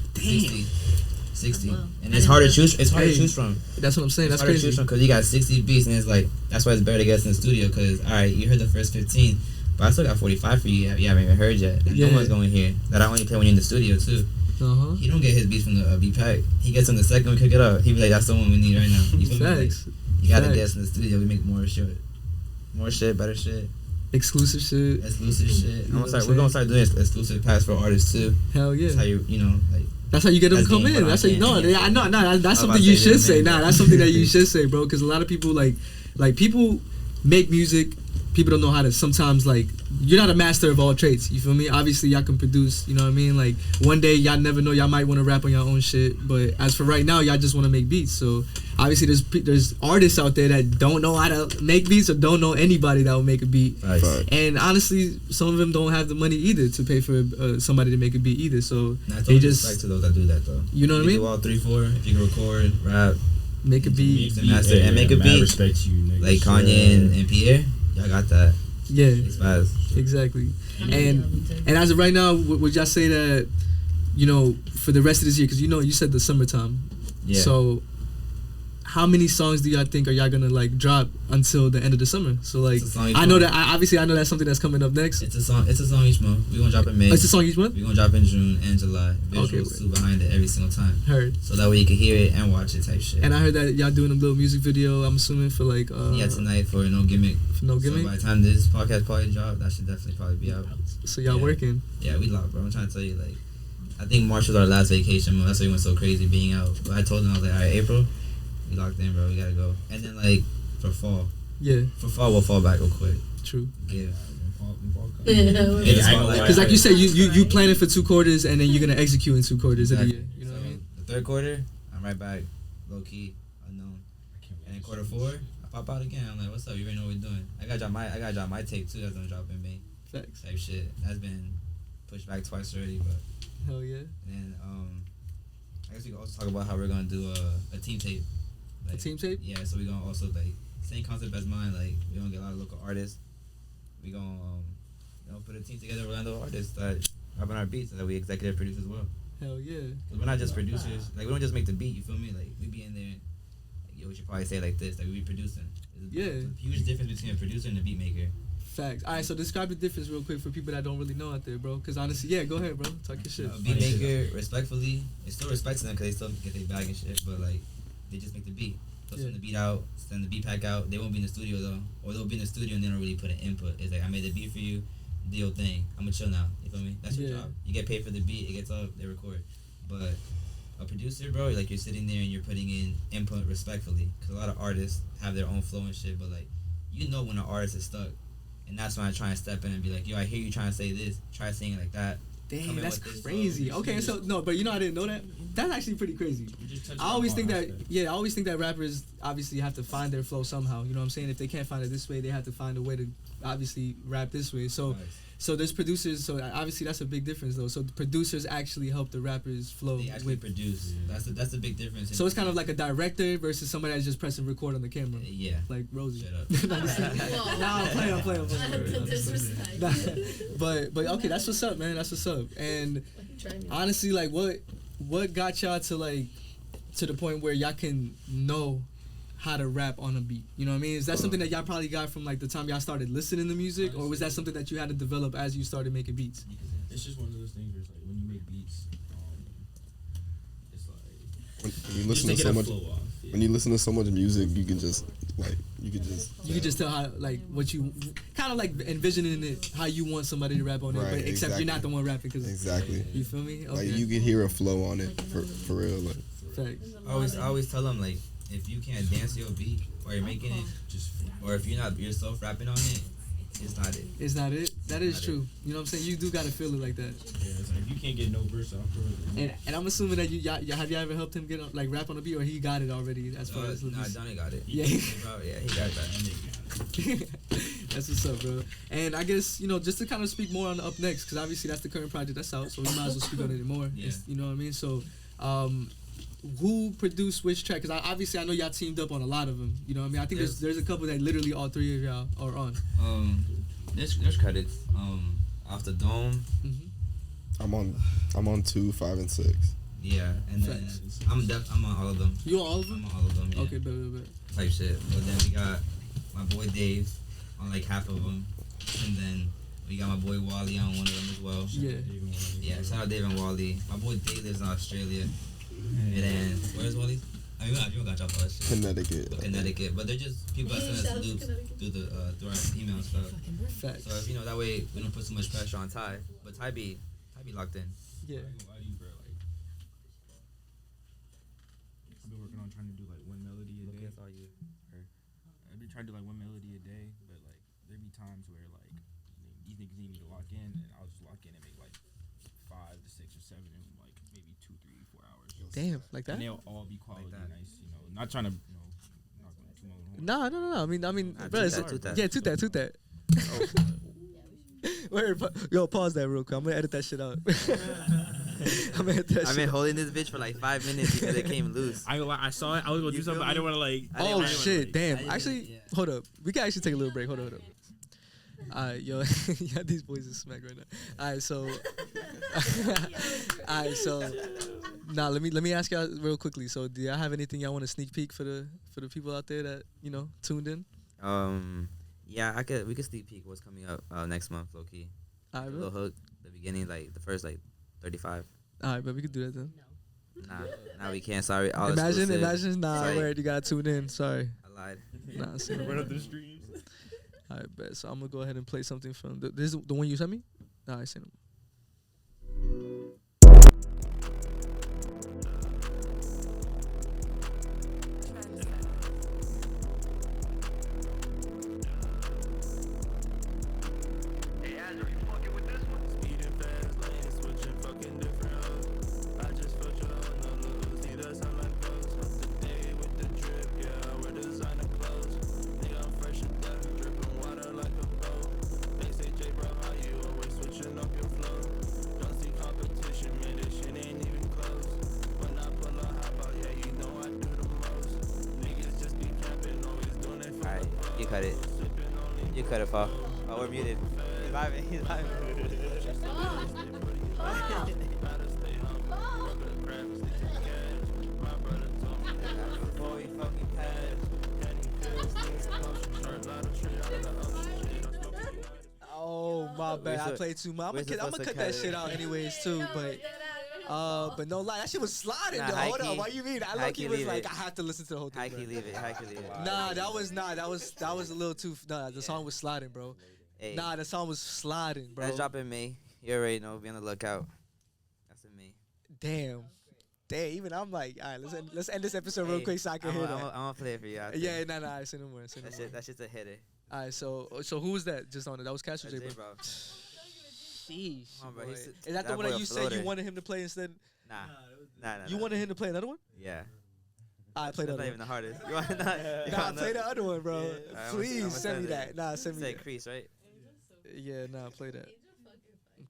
60. Wow. And it's hard to choose. It's hard to choose from. That's what I'm saying. It's that's hard crazy. to choose from because you got 60 beats, and it's like that's why it's better to get us in the studio. Because all right, you heard the first 15, but I still got 45 for you. You haven't even heard yet. That no one's going here. That I only play when you're in the studio too. He don't get his beats from the beat pack. He gets on the second we cook it up. He be like, that's the one we need right now. You feel me? Like, you gotta get us in the studio. We make more shit, better shit. Exclusive shit. We're gonna start doing exclusive packs for artists too. Hell yeah. That's how like. That's how you get them to come in. That's how you know. I know. No, that's something you should say. Nah, that's something that you should say, bro. Because a lot of people like people make music, people don't know how to sometimes, like, you're not a master of all trades, you feel me? Obviously y'all can produce, you know what I mean? Like, one day y'all never know, y'all might want to rap on your own shit, but as for right now, y'all just want to make beats. So obviously there's artists out there that don't know how to make beats or don't know anybody that will make a beat. Nice. And honestly, some of them don't have the money either to pay for somebody to make a beat either. So Nah, they they just, respect to those that do that though. you know what I mean? Do all 3-4. If you can record, rap, Make a beat. mix and master, and make a mad beat. respect you, nigga. Like Kanye and Pierre, y'all got that. Yeah, It's fast. exactly. And as of right now, would y'all say that, you know, for the rest of this year, because you know you said the summertime. Yeah. So how many songs do y'all think are y'all gonna like drop until the end of the summer? So like, It's a song each I know month. that obviously I know that's something that's coming up next. It's a song each month. We gonna drop in May. Oh, it's a song each month. We gonna drop in June and July. Okay, Visuals too behind it every single time, Heard. so that way you can hear it and watch it type shit. And I heard that y'all doing a little music video. I'm assuming for like yeah, tonight for No Gimmick. for No Gimmick. So by the time this podcast probably drop, that should definitely probably be out. So y'all Yeah. working. Yeah, we locked, bro. I'm trying to tell you, like, I think March was our last vacation month. That's why we went so crazy being out. But I told them, I was like, all right, April, we locked in, bro. We gotta go. And then like for fall, Yeah, we'll fall back real quick. true. Yeah. Because like you said, you planning for 2 quarters and then you're gonna execute in 2 quarters of the year. You know what I mean? The third quarter, I'm right back, low key, unknown. And then quarter 4, I pop out again. I'm like, what's up? You already know what we're doing. I gotta drop my tape too. That's gonna drop in May. Facts. Type shit. That's been pushed back twice already, but. Hell yeah. And I guess we can also talk about how we're gonna do a team tape. Like, A team tape? Yeah, so we're gonna also like same concept as mine. Like we're gonna get a lot of local artists. We gonna put a team together of Orlando artists that rap on our beats and that we executive produce as well. Hell yeah. Cause we're not just producers. Like we don't just make the beat. You feel me? Like we be in there. Like, yo, we should probably say it like this. Like we be producing. There's a huge difference between a producer and a beat maker. Facts. All right, so describe the difference real quick for people that don't really know out there, bro. Because honestly, yeah, go ahead, bro. Talk your shit. A beat maker, respectfully, it still respects them because they still get their bag and shit. But like, they just make the beat. They'll send the beat out, send the beat pack out. They won't be in the studio though, or they'll be in the studio and they don't really put an input. It's like I made the beat for you, do your thing. I'm gonna chill now. You feel me? That's your job. You get paid for the beat. It gets up, they record. But a producer, bro, like you're sitting there and you're putting in input respectfully. Because a lot of artists have their own flow and shit. But like, you know when an artist is stuck. And that's when I try and step in and be like, yo, I hear you trying to say this. Try saying it like that. Damn, that's crazy. Okay, so no, but you know I didn't know that. That's actually pretty crazy. I always think that rappers obviously have to find their flow somehow. You know what I'm saying? If they can't find it this way, they have to find a way to obviously rap this way. So So there's producers. So obviously that's a big difference though. So the producers actually help the rappers flow. They actually produce. That's the big difference. So it's kind of like a director versus somebody that's just pressing record on the camera. Yeah. Like Rosie. Shut up. Nah, I'm playing. Disrespect. But okay, that's what's up, man. That's what's up. And honestly, like what got y'all to like to the point where y'all can know how to rap on a beat? You know what I mean? Is that something that y'all probably got from like the time y'all started listening to music, or was that something that you had to develop as you started making beats? It's just one of those things where it's like when you make beats, it's like when you listen to so much, when you listen to so much music, you can just tell how like what you kind of like envisioning it, how you want somebody to rap on it, but except you're not the one rapping. You feel me? Okay. Like you can hear a flow on it for real. Like. Facts. I always tell them like, if you can't dance to your beat or you're making it, or if you're not yourself rapping on it, it's not it. It's not it. That is true. You know what I'm saying? You do gotta feel it like that. Yeah, it's like if you can't get no verse off, bro. And I'm assuming that have you ever helped him get like rap on a beat, or he got it already as far as Nah, Johnny got it. Yeah. Bro, yeah, he got that. That's what's up, bro. And I guess, you know, just to kind of speak more on the Up Next, because obviously that's the current project that's out, so we might as well speak on it more. Yeah. You know what I mean? So, who produced which track? Because obviously I know y'all teamed up on a lot of them. You know what I mean? I think there's a couple that literally all three of y'all are on. There's credits. Off the Dome. Mm-hmm. I'm on 2, 5, and 6. Yeah, and then I'm on all of them. You on all of them? I'm on all of them. Yeah. Okay, bet. Type shit. But then we got my boy Dave on like half of them, and then we got my boy Wally on one of them as well. Yeah. Shout out Dave and Wally. My boy Dave lives in Australia. And then where's Wally? I mean, you got y'all all that shit. Connecticut. But they're just people that send us loops through our email and stuff. Facts. So if that way we don't put so much pressure on Ty. But Ty be locked in. Yeah. I've been working on trying to do like one melody a day. I've been trying to do like one melody a day, but like there be times where like these niggas need me to lock in, and I'll just lock in and make like 5 to 6 or 7 in like maybe 2, 3, 4 hours. Damn, like that? And they'll all be quality, Like that. nice. You know, not trying to knock on too much. No. I mean, Nah, bro, toot that. yeah, toot that. Wait, yo, pause that real quick. I'm gonna edit that shit out. I'm gonna edit that I've shit been out. holding this bitch for like 5 minutes because it came loose. I saw it. I was gonna do You something, feel but I didn't me? want to like. I didn't Oh wanna, shit, like- damn. I didn't- Actually, yeah. hold up. We can actually take a little break. Hold up. Alright, yo, yeah, these boys is smack right now. Alright, so, nah. Let me ask y'all real quickly. So, do y'all have anything y'all want to sneak peek for the people out there that tuned in? Yeah, we could sneak peek what's coming up next month, low key. Alright, A bro. little hook, the beginning, like the first like 35. Alright, but we could do that then. Nah, we can't. Sorry, all Imagine, exclusive. nah, Sorry. word, you gotta tune in. Sorry. I lied. Nah, see. Run up the streams. Alright, bet. So I'm gonna go ahead and play something from this is the one you sent me. Nah, I sent him. Hey, Azrael, you fucking with this one? Speeding fast lanes, switching fucking different hoes. I just felt your hoe, no lose. See, that's how life goes. Up to date with the drip, yeah, I wear designer clothes. Nigga, I'm fresh to death, dripping water like a boat. They say, J, bro, how you always switching up your flow? Don't see competition, man, this shit ain't even close. When I pull a hop out, yeah, you know I do the most. Niggas just be capping, always doing it for Alright, the pros. you cut it. Sipping only You cut it, Paul. Oh, we're muted. He's vibing. He's vibing. gotta stay humble. Work with the craft, stick to the cash. My brother told me that Before we fucking pass. Penny pills, things close. Short lot of straight out of the ocean. Shit, I'm smoking Oh my bad, I so- played too much. I'm where's gonna the cut supposed to that cut shit it? out anyways too, but no lie, that shit was sliding Nah, though. high Hold key. up, why you mean? I High low-key key was leave like, it. I have to listen to the whole High thing. key bro. leave it. High key leave it. Nah, that was a little too. Nah, the song was sliding, bro. Hey, Nah, the song was sliding, bro. that's dropping May. You already know. Be on the lookout. That's in May. Damn. Even I'm like, all right, let's end this episode real Hey, quick so I can hear that. I'm gonna play it for you. Out Yeah, there. nah, say no more. That shit's a hitter. All right, so who was that just on it? That was Cash or That's J, J, bro? bro. Sheesh, Come on, bro. boy. He's- Is that the that one boy that a you said you floater. wanted him to play instead? Nah. You wanted him to play another one? Yeah. I play That's that not one. even the hardest. You want that? Nah, play the other one, bro. I'ma Please send me send that. it. Nah, send me Say that. crease, right? Yeah, nah, play that.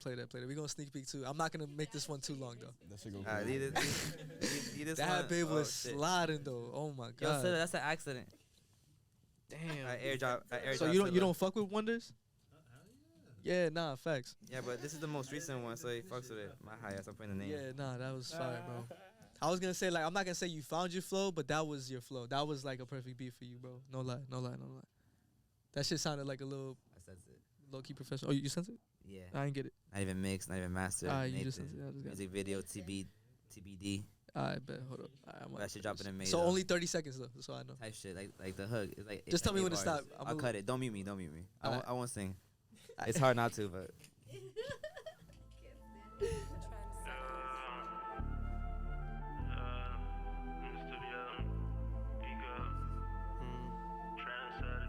Play that. We're gonna sneak peek too. I'm not gonna make this one too long though. That shit go Alright, crazy. leave this That one. babe was Oh, shit. sliding though. Oh my Yo, god. Silla, that's an accident. Damn. I airdrop. So you don't fuck with Wonders? Yeah, nah, facts. Yeah, but this is the most recent one, so he fucks with it. My high ass, I'm putting the name. Yeah, nah, that was fire, bro. I was gonna say like I'm not gonna say you found your flow, but that was your flow. That was like a perfect beat for you, bro. No lie. That shit sounded like a little I said it. low key professional. Oh, you sent it? Yeah. I didn't get it. Not even mixed, not even mastered. Ah, you just Nathan. sent it. I just got it. Music video, TBD. I bet. Hold up. I'm That shit dropping in May. So though. only 30 seconds though, so I know. Type shit, like the hook. It's like Just tell me when to stop. I'll cut it. Don't mute me. Alright. I won't sing. It's hard not to, but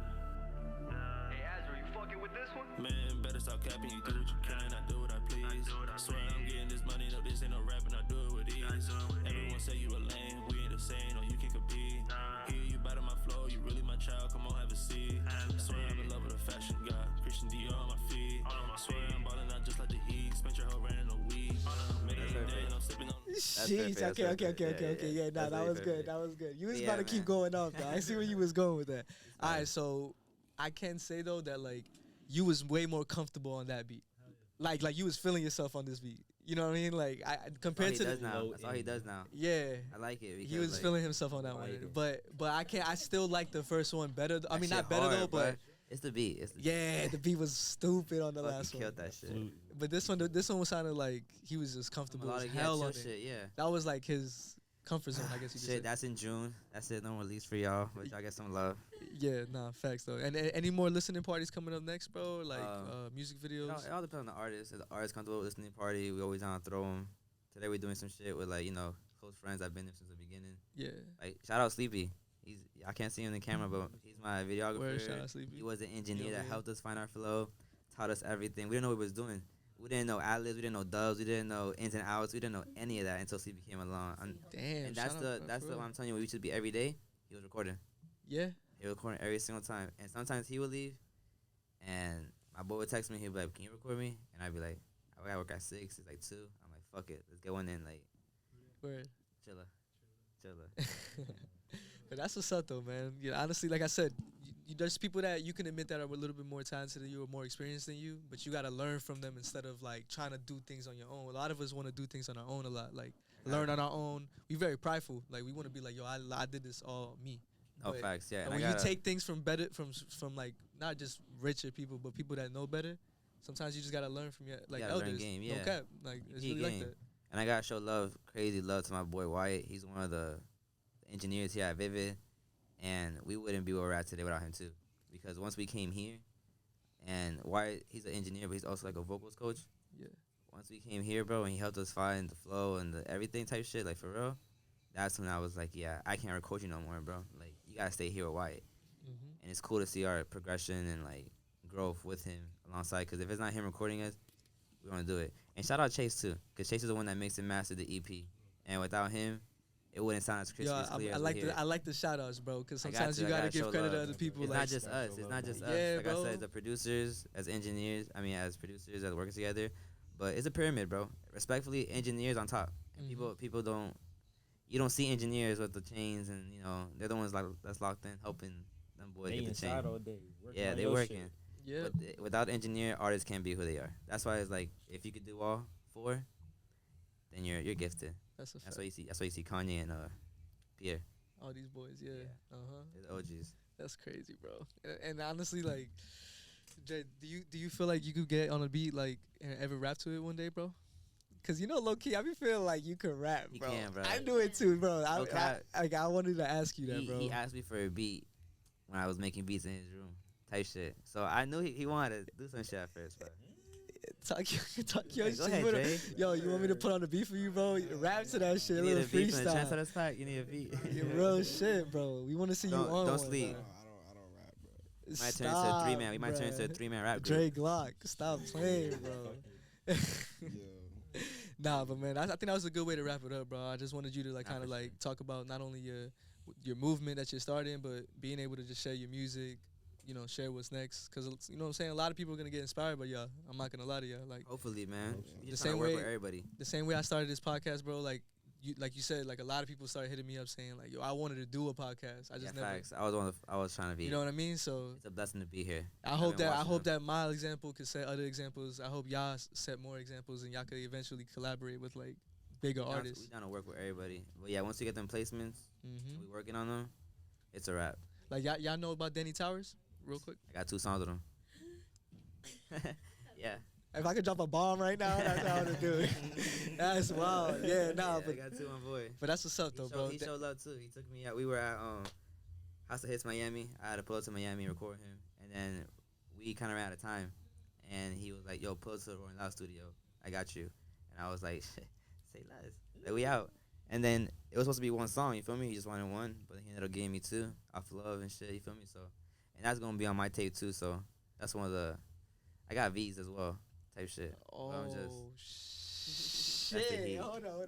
Hey, Azrael, you fucking with this one? Man, better stop capping. You do what you can, I do what I please. Swear I'm getting this money, no, this ain't no rapping, I do it with ease. Everyone say you a lame, we ain't the same, no, you can compete. Hear you better my flow, you really my child, come on, have a seat. Swear I'm in love with a fashion god, Christian Dior on my feet. Swear I'm ballin' out just like the Heat, spent your whole rent in a week. Made it day and I'm sipping on. Jeez, perfect, okay. that's perfect. Yeah, nah, That's that really was good. perfect. That was good. You was Yeah, about to keep man. going off though. I see where you was going with that. All right, so I can say though that like you was way more comfortable on that beat. Like you was feeling yourself on this beat. You know what I mean? Like I compared to That's the, all he does now. yeah. I like it. Because, He was like, feeling himself on that one, like it. but I still like the first one better. I that mean, shit not better hard, though, but bruh. It's the beat. It's the yeah, the beat was stupid on the fucking last one. killed that shit. But this one sounded like he was just comfortable as Melodic, hell chill on it. shit, yeah. That was like his comfort zone, I guess you could say. Shit, that's in June. That's it. No release for y'all, but y'all get some love. Yeah, nah, facts though. And any more listening parties coming up next, bro? Like music videos. You know, it all depends on the artist. If the artist comfortable with listening party, we always down to throw them. Today we're doing some shit with like close friends I've been there since the beginning. Yeah. Like shout out Sleepy. I can't see him in the camera, but he's my videographer. Word, shout out Sleepy. He was an engineer that Yeah. helped us find our flow, taught us everything. We didn't know what we was doing. We didn't know ad-libs, we didn't know dubs, we didn't know ins and outs, we didn't know any of that until Sleepy came along. Damn. And that's shout the out, bro, that's for the real. I'm telling you, we should be every day. He was recording. Yeah. He was recording every single time. And sometimes he would leave, and my boy would text me. He'd be like, "Can you record me?" And I'd be like, "I gotta work at 6. It's like 2. I'm like, "Fuck it, let's get one in." Like, Word. chilla. But that's what's up though, man. Yeah, honestly, like I said, there's people that you can admit that are a little bit more talented than you or more experienced than you, but you gotta learn from them instead of like trying to do things on your own. A lot of us want to do things on our own a lot, like learn on our own. We very prideful. Like we want to be like, yo, I did this all me. No facts, yeah. And when you take things from better, from like not just richer people, but people that know better, sometimes you just gotta learn from your like gotta learn elders. game, No yeah. cap. Like it's really like that. And I gotta show love, crazy love to my boy Wyatt. He's one of the engineers here at Vivid, and we wouldn't be where we're at today without him too. Because once we came here, and Wyatt, he's an engineer, but he's also like a vocals coach. Yeah. Once we came here, bro, and he helped us find the flow and the everything type shit, like for real, that's when I was like, yeah, I can't record you no more, bro. Like you gotta stay here with Wyatt. Mm-hmm. And it's cool to see our progression and like growth with him alongside. Because if it's not him recording us, we want to do it. And shout out Chase too, because Chase is the one that mixed and mastered the EP. And without him, it wouldn't sound as crisp as clear I as like we the hear. I like the shout outs, bro, because I got sometimes to, you I gotta gotta give show credit to love. other people. It's like, not just us. It's not just us. Yeah, Like bro. I said, the producers, as engineers, as producers that work together. But it's a pyramid, bro. Respectfully, engineers on top. And people don't. You don't see engineers with the chains, and you know they're the ones like that's locked in, helping them boys They get the inside chain. all day. Yeah, on they your working. shit. Yeah. But without engineer, artists can't be who they are. That's why it's like if you could do all 4, then you're gifted. That's a fact. That's why you see. That's why you see Kanye and Pierre. All these boys, yeah. Yeah. Uh huh. They're the OGs. That's crazy, bro. And honestly, like, Jay, do you feel like you could get on a beat like and ever rap to it one day, bro? Cause you know, low key, I be feeling like you could rap, He bro. can, bro. I do it too, bro. No cap. I wanted to ask you that, bro. He asked me for a beat when I was making beats in his room, type shit. So I knew he wanted to do some shit at first, but Talk your Go shit. ahead, Bro. Dre. Yo, you want me to put on a beat for you, bro? Rap to that shit, you a need little a beat from the freestyle. Trensettaz pack. You need a beat. Yeah, real shit, bro. We want to see you on Don't one, sleep. bro. I don't rap, bro. We might turn into a 3-man. We might turn into a 3-man rap Dre group. Glock, stop playing, bro. Yo. Nah, but man, I think that was a good way to wrap it up, bro. I just wanted you to like kind of like talk about not only your movement that you're starting, but being able to just share your music, you know, share what's next. Cause you know what I'm saying, a lot of people are gonna get inspired by y'all. I'm not gonna lie to y'all. Like Hopefully, man. We The just same trying to work way- with everybody. the same way I started this podcast, bro. Like you said, like a lot of people started hitting me up saying like, yo, I wanted to do a podcast. I Yeah, just never. facts. I was trying to be. You know what I mean? So It's a blessing to be here. I hope been that watching them. my example could set other examples. I hope y'all set more examples and y'all could eventually collaborate with like bigger We artists. down to work with everybody. But yeah, once we get them placements, Mm-hmm. we working on them. It's a wrap. Like y'all know about Danny Towers, real quick. I got 2 songs with him. Yeah. If I could drop a bomb right now, that's how I would do it. That's wild. Yeah, nah, I but got 2 on boy. that's what's up though, bro. He showed love too. He took me out. We were at House of Hits Miami. I had to pull up to Miami and record him, and then we kind of ran out of time. And he was like, "Yo, pull up to the Rolling Loud studio. I got you." And I was like, "Say less." Like we out. And then it was supposed to be 1 song. You feel me? He just wanted 1, but he ended up giving me 2 off love and shit. You feel me? So, and that's gonna be on my tape too. So that's one of the. I got V's as well. Type shit. But I'm just- That's the heat. Shit. Hold on. All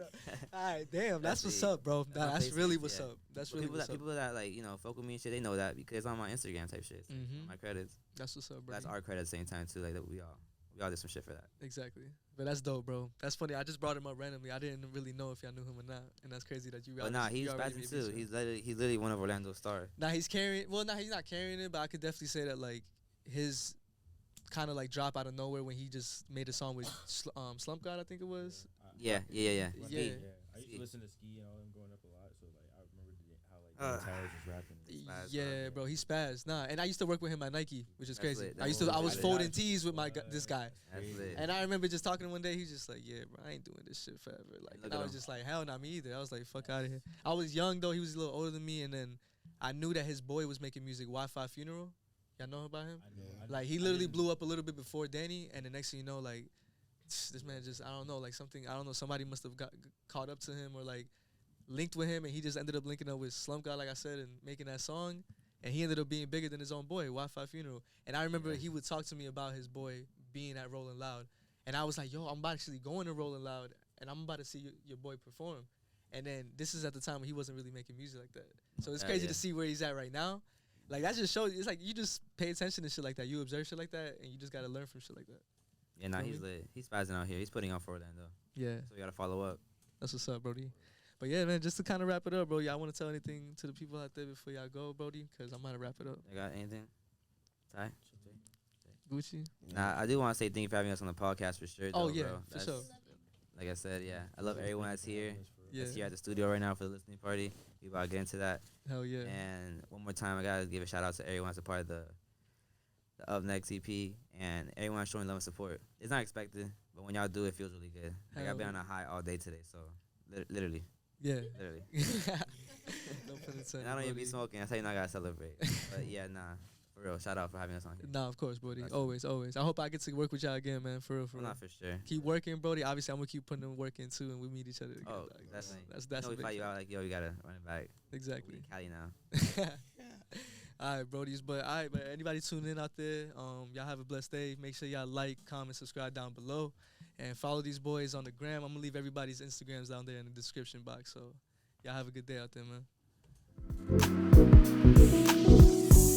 right, damn. That's That's what's the- up, bro. my That's placements, really what's yeah. up. That's But really people what's that, up. people that like, you know, fuck with me and shit, they know that because it's on my Instagram type shit. So Mhm. my credits. That's what's up, bro. That's our credit at the same time too. Like that we all did some shit for that. Exactly. But that's dope, bro. That's funny. I just brought him up randomly. I didn't really know if y'all knew him or not, and that's crazy that you. But nah, he's already spazzing made too. beats with him. He's literally one of Orlando's stars. Nah, he's carrying. Well, nah, he's not carrying it, but I could definitely say that like his kind of like drop out of nowhere when he just made a song with Slump God, I think it was. Yeah. Yeah. I used to listen to Ski and all them growing up a lot, so like I remember how like Uh, Towers was rapping. Spaz, Yeah, bro, he spazzed. Nah, and I used to work with him at Nike, which is That's crazy. lit. I used to. I was That's folding lit. tees with this guy, That's lit. and I remember just talking to him one day. He's just like, "Yeah, bro, I ain't doing this shit forever." Like, Look and at I was him. just like, "Hell, not me either." I was like, "Fuck out of here." I was young though. He was a little older than me, and then I knew that his boy was making music. Wi-Fi Funeral, y'all know about him? Like he literally blew up a little bit before Danny, and the next thing you know, like this man just I don't know, like something I don't know. Somebody must have got caught up to him or like linked with him, and he just ended up linking up with Slump God, like I said, and making that song. And he ended up being bigger than his own boy, Wi-Fi Funeral. And I remember he would talk to me about his boy being at Rolling Loud. And I was like, yo, I'm actually going to Rolling Loud, and I'm about to see your boy perform. And then this is at the time when he wasn't really making music like that. So it's crazy to see where he's at right now. Like, that just shows, it's like you just pay attention to shit like that. You observe shit like that, and you just got to learn from shit like that. Yeah, nah, he's lit. He's spazzing out here. He's putting on for Orlando. Yeah. So we got to follow up. That's what's up, Brody. But yeah, man, just to kind of wrap it up, bro, y'all want to tell anything to the people out there before y'all go, Brody? Because I'm about to wrap it up. You got anything? Ty? Gucci? Nah, I do want to say thank you for having us on the podcast for sure. Oh, though, yeah, bro. for sure. Like I said, yeah. I love everyone that's here. Yeah. That's here at the studio right now for the listening party. We about to get into that. Hell yeah. And one more time, I got to give a shout out to everyone that's a part of the Up Next EP and everyone showing love and support. It's not expected, but when y'all do, it feels really good. Like, I've been on a high all day today, so literally. Yeah. Literally. No pun intended, And I don't even be Brody. smoking. That's how you know I got to celebrate. But yeah, nah. For real, shout out for having us on here. Nah, of course, Brody. That's Always. I hope I get to work with y'all again, man. For real, for Well, real. not for sure. Keep working, Brody. Obviously, I'm gonna keep putting in work in too, and we meet each other again. Oh, dog. definitely. That's we a big fight you thing. out like, yo, you got to run it back. Exactly. We in Cali now. All right, Brodies. But all right, but anybody tuning in out there, y'all have a blessed day. Make sure y'all like, comment, subscribe down below, and follow these boys on the gram. I'm gonna leave everybody's Instagrams down there in the description box. So y'all have a good day out there, man.